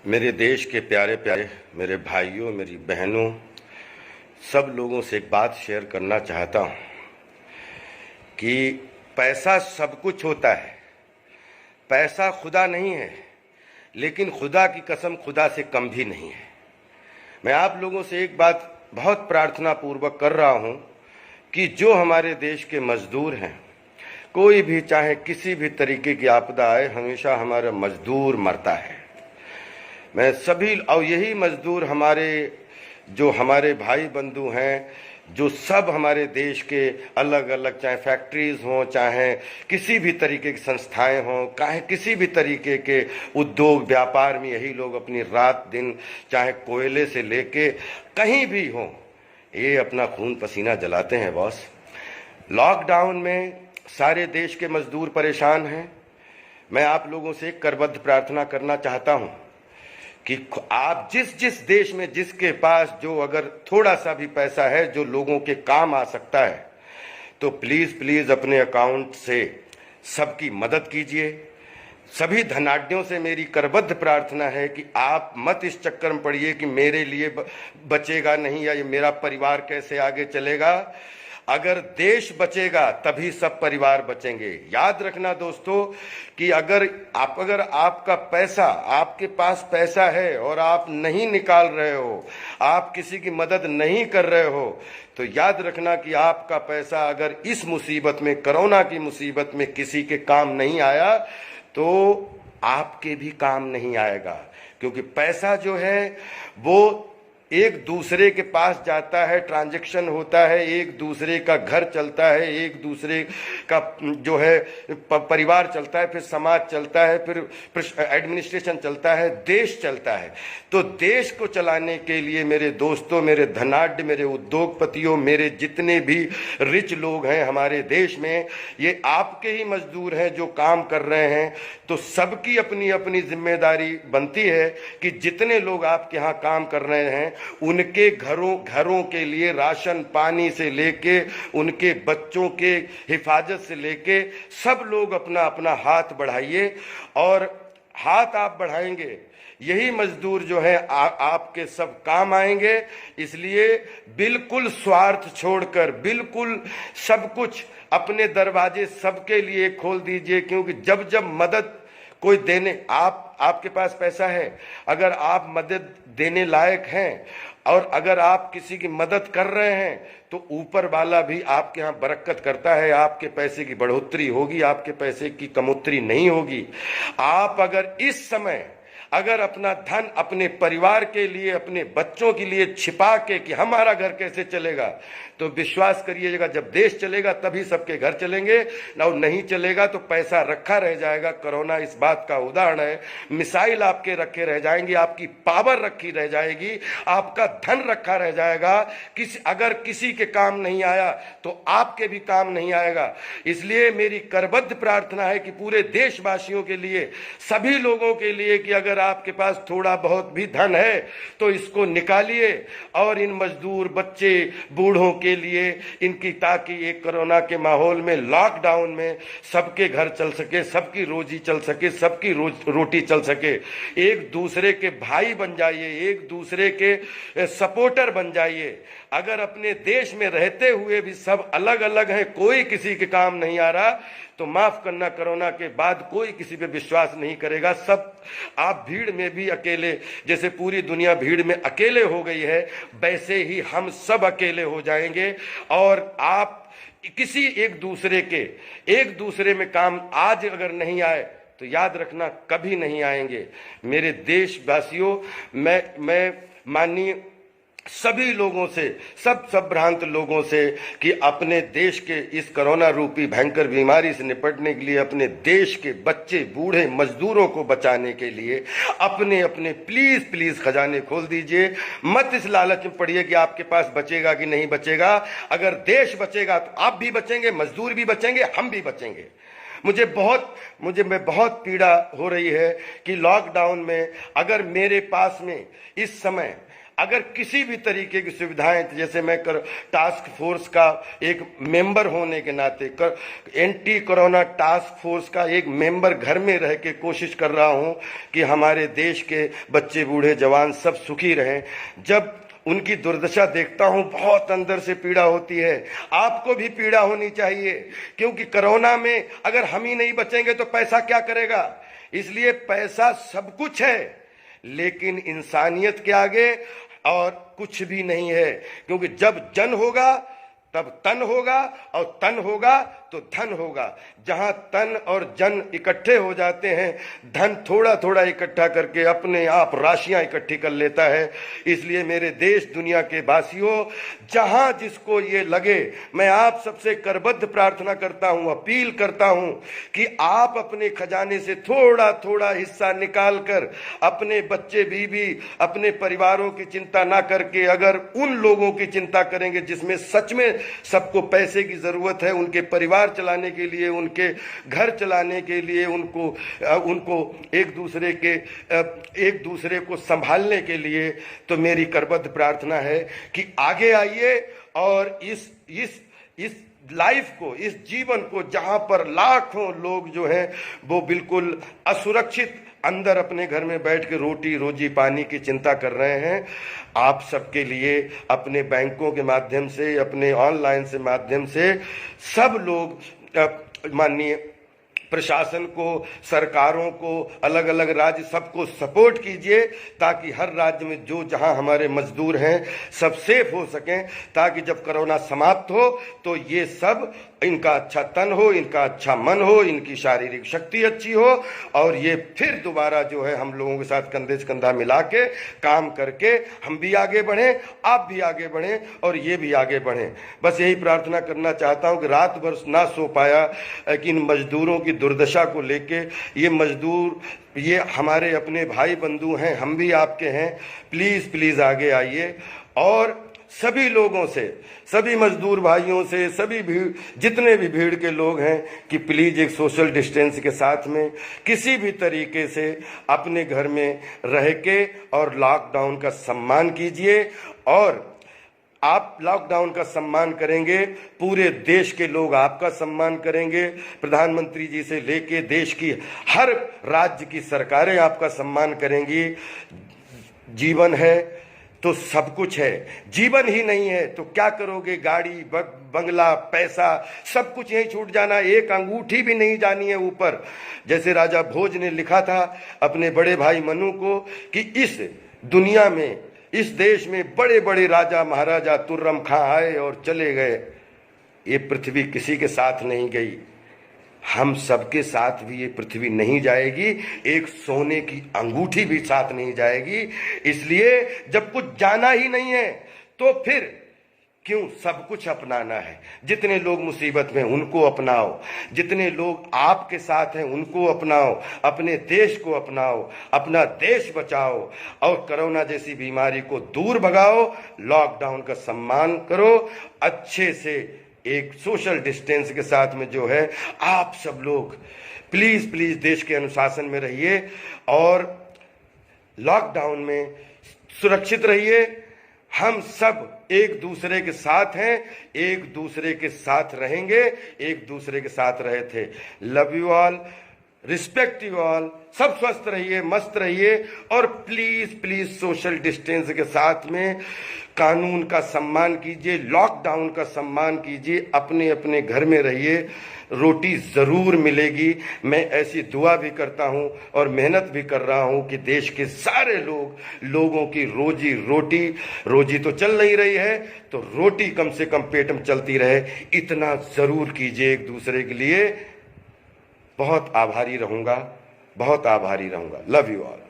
मेरे देश के प्यारे प्यारे मेरे भाइयों, मेरी बहनों, सब लोगों से एक बात शेयर करना चाहता हूँ कि पैसा सब कुछ होता है। पैसा खुदा नहीं है, लेकिन खुदा की कसम खुदा से कम भी नहीं है। मैं आप लोगों से एक बात बहुत प्रार्थना पूर्वक कर रहा हूँ कि जो हमारे देश के मजदूर हैं, कोई भी चाहे किसी भी तरीके की आपदा आए, हमेशा हमारा मजदूर मरता है। मैं सभी, और यही मजदूर हमारे भाई बंधु हैं, जो सब हमारे देश के अलग अलग, चाहे फैक्ट्रीज हों, चाहे किसी भी तरीके की संस्थाएं हों, चाहे किसी भी तरीके के उद्योग व्यापार में, यही लोग अपनी रात दिन, चाहे कोयले से लेके कहीं भी हों, ये अपना खून पसीना जलाते हैं बॉस। लॉकडाउन में सारे देश के मजदूर परेशान हैं। मैं आप लोगों से एक करबद्ध प्रार्थना करना चाहता हूं कि आप जिस देश में जिसके पास जो अगर थोड़ा सा भी पैसा है जो लोगों के काम आ सकता है, तो प्लीज अपने अकाउंट से सबकी मदद कीजिए। सभी धनाढ्यों से मेरी करबद्ध प्रार्थना है कि आप मत इस चक्कर में पड़िए कि मेरे लिए बचेगा नहीं, या ये मेरा परिवार कैसे आगे चलेगा। अगर देश बचेगा तभी सब परिवार बचेंगे। याद रखना दोस्तों कि अगर आपका पैसा, आपके पास पैसा है और आप नहीं निकाल रहे हो, आप किसी की मदद नहीं कर रहे हो, तो याद रखना कि आपका पैसा अगर इस मुसीबत में, कोरोना की मुसीबत में किसी के काम नहीं आया, तो आपके भी काम नहीं आएगा। क्योंकि पैसा जो है वो एक दूसरे के पास जाता है, ट्रांजैक्शन होता है, एक दूसरे का घर चलता है, एक दूसरे का जो है परिवार चलता है, फिर समाज चलता है, फिर एडमिनिस्ट्रेशन चलता है, देश चलता है। तो देश को चलाने के लिए मेरे दोस्तों, मेरे धनाढ्य, मेरे उद्योगपतियों, मेरे जितने भी रिच लोग हैं हमारे देश में, ये आपके ही मजदूर हैं जो काम कर रहे हैं। तो सबकी अपनी अपनी जिम्मेदारी बनती है कि जितने लोग आपके यहाँ काम कर रहे हैं, उनके घरों के लिए राशन पानी से लेके, उनके बच्चों के हिफाजत से लेके, सब लोग अपना अपना हाथ बढ़ाइए। और हाथ आप बढ़ाएंगे, यही मजदूर जो है आपके सब काम आएंगे। इसलिए बिल्कुल स्वार्थ छोड़कर, बिल्कुल सब कुछ, अपने दरवाजे सबके लिए खोल दीजिए। क्योंकि जब मदद कोई देने, आपके पास पैसा है, अगर आप मदद देने लायक हैं और अगर आप किसी की मदद कर रहे हैं, तो ऊपर वाला भी आपके यहाँ बरकत करता है। आपके पैसे की बढ़ोतरी होगी, आपके पैसे की कमोतरी नहीं होगी। आप अगर इस समय अपना धन अपने परिवार के लिए, अपने बच्चों के लिए छिपा के कि हमारा घर कैसे चलेगा, तो विश्वास करिएगा जब देश चलेगा तभी सबके घर चलेंगे, ना नहीं चलेगा तो पैसा रखा रह जाएगा। कोरोना इस बात का उदाहरण है। मिसाइल आपके रखे रह जाएंगे, आपकी पावर रखी रह जाएगी, आपका धन रखा रह जाएगा। अगर किसी के काम नहीं आया तो आपके भी काम नहीं आएगा। इसलिए मेरी करबद्ध प्रार्थना है कि पूरे देशवासियों के लिए, सभी लोगों के लिए, कि अगर आपके पास थोड़ा बहुत भी धन है तो इसको निकालिए और इन मजदूर, बच्चे, बूढ़ों के लिए इनकी, ताकि एक कोरोना के माहौल में, लॉकडाउन में सबके घर चल सके, सबकी रोजी चल सके, सबकी रोटी चल सके। एक दूसरे के भाई बन जाइए, एक दूसरे के सपोर्टर बन जाइए। अगर अपने देश में रहते हुए भी सब अलग अलग हैं, कोई किसी के काम नहीं आ रहा, तो माफ करना, कोरोना के बाद कोई किसी पे विश्वास नहीं करेगा। सब आप भीड़ में भी अकेले, जैसे पूरी दुनिया भीड़ में अकेले हो गई है, वैसे ही हम सब अकेले हो जाएंगे। और आप किसी एक दूसरे में काम आज अगर नहीं आए तो याद रखना कभी नहीं आएंगे। मेरे देशवासियों, मैं माननीय सभी लोगों से, सब भ्रांत लोगों से, कि अपने देश के इस कोरोना रूपी भयंकर बीमारी से निपटने के लिए, अपने देश के बच्चे, बूढ़े, मजदूरों को बचाने के लिए अपने प्लीज खजाने खोल दीजिए। मत इस लालच में पड़िए कि आपके पास बचेगा कि नहीं बचेगा। अगर देश बचेगा तो आप भी बचेंगे, मजदूर भी बचेंगे, हम भी बचेंगे। मुझे बहुत पीड़ा हो रही है कि लॉकडाउन में अगर मेरे पास में इस समय अगर किसी भी तरीके की सुविधाएं, जैसे मैं टास्क फोर्स का एक मेंबर होने के नाते एंटी कोरोना टास्क फोर्स का एक मेंबर घर में रह के कोशिश कर रहा हूं कि हमारे देश के बच्चे बूढ़े जवान सब सुखी रहें। जब उनकी दुर्दशा देखता हूं बहुत अंदर से पीड़ा होती है। आपको भी पीड़ा होनी चाहिए, क्योंकि कोरोना में अगर हम ही नहीं बचेंगे तो पैसा क्या करेगा। इसलिए पैसा सब कुछ है, लेकिन इंसानियत के आगे और कुछ भी नहीं है। क्योंकि जब जन होगा तब तन होगा, और तन होगा तो धन होगा। जहां तन और जन इकट्ठे हो जाते हैं, धन थोड़ा थोड़ा इकट्ठा करके अपने आप राशियां इकट्ठी कर लेता है। इसलिए मेरे देश दुनिया के वासियों, जहां जिसको ये लगे, मैं आप सबसे करबद्ध प्रार्थना करता हूं, अपील करता हूं कि आप अपने खजाने से थोड़ा थोड़ा हिस्सा निकाल कर अपने बच्चे बीवी, अपने परिवारों की चिंता ना करके अगर उन लोगों की चिंता करेंगे जिसमें सच में सबको पैसे की जरूरत है, उनके परिवार चलाने के लिए, उनके घर चलाने के लिए, उनको एक दूसरे को संभालने के लिए, तो मेरी करबद्ध प्रार्थना है कि आगे आइए और इस लाइफ को, इस जीवन को, जहां पर लाखों लोग जो हैं वो बिल्कुल असुरक्षित अंदर अपने घर में बैठ के रोटी रोजी पानी की चिंता कर रहे हैं, आप सबके लिए अपने बैंकों के माध्यम से, अपने ऑनलाइन से माध्यम से सब लोग माननीय प्रशासन को, सरकारों को, अलग अलग राज्य सबको सपोर्ट कीजिए, ताकि हर राज्य में जो जहां हमारे मजदूर हैं सब सेफ हो सकें, ताकि जब कोरोना समाप्त हो तो ये सब, इनका अच्छा तन हो, इनका अच्छा मन हो, इनकी शारीरिक शक्ति अच्छी हो, और ये फिर दोबारा जो है हम लोगों के साथ कंधे से कंधा मिला के काम करके हम भी आगे बढ़ें, आप भी आगे बढ़ें और ये भी आगे बढ़ें। बस यही प्रार्थना करना चाहता हूं कि रात भर ना सो पाया कि इन मजदूरों की दुर्दशा को लेके, ये मजदूर ये हमारे अपने भाई बंधु हैं, हम भी आपके हैं, प्लीज प्लीज आगे आइए और सभी लोगों से, सभी मजदूर भाइयों से, सभी भीड़, जितने भी भीड़ के लोग हैं, कि प्लीज एक सोशल डिस्टेंस के साथ में किसी भी तरीके से अपने घर में रह के और लॉकडाउन का सम्मान कीजिए। और आप लॉकडाउन का सम्मान करेंगे, पूरे देश के लोग आपका सम्मान करेंगे, प्रधानमंत्री जी से लेके देश की हर राज्य की सरकारें आपका सम्मान करेंगी। जीवन है तो सब कुछ है, जीवन ही नहीं है तो क्या करोगे। गाड़ी, बंगला, पैसा, सब कुछ यहीं छूट जाना, एक अंगूठी भी नहीं जानी है ऊपर। जैसे राजा भोज ने लिखा था अपने बड़े भाई मनु को कि इस दुनिया में, इस देश में बड़े बड़े राजा महाराजा तुर्रम खां आए और चले गए, ये पृथ्वी किसी के साथ नहीं गई, हम सबके साथ भी ये पृथ्वी नहीं जाएगी, एक सोने की अंगूठी भी साथ नहीं जाएगी। इसलिए जब कुछ जाना ही नहीं है तो फिर क्यों सब कुछ अपनाना है। जितने लोग मुसीबत में उनको अपनाओ, जितने लोग आपके साथ हैं उनको अपनाओ, अपने देश को अपनाओ, अपना देश बचाओ और कोरोना जैसी बीमारी को दूर भगाओ। लॉकडाउन का सम्मान करो, अच्छे से एक सोशल डिस्टेंस के साथ में जो है आप सब लोग प्लीज प्लीज देश के अनुशासन में रहिए और लॉकडाउन में सुरक्षित रहिए। हम सब एक दूसरे के साथ हैं, एक दूसरे के साथ रहेंगे, एक दूसरे के साथ रहे थे। Love you all, respect you all, सब स्वस्थ रहिए, मस्त रहिए और प्लीज प्लीज सोशल डिस्टेंस के साथ में कानून का सम्मान कीजिए, लॉकडाउन का सम्मान कीजिए, अपने अपने घर में रहिए, रोटी जरूर मिलेगी। मैं ऐसी दुआ भी करता हूं और मेहनत भी कर रहा हूं कि देश के सारे लोगों की रोजी तो चल नहीं रही है, तो रोटी कम से कम पेट में चलती रहे, इतना जरूर कीजिए एक दूसरे के लिए। बहुत आभारी रहूंगा, बहुत आभारी रहूंगा। Love you all.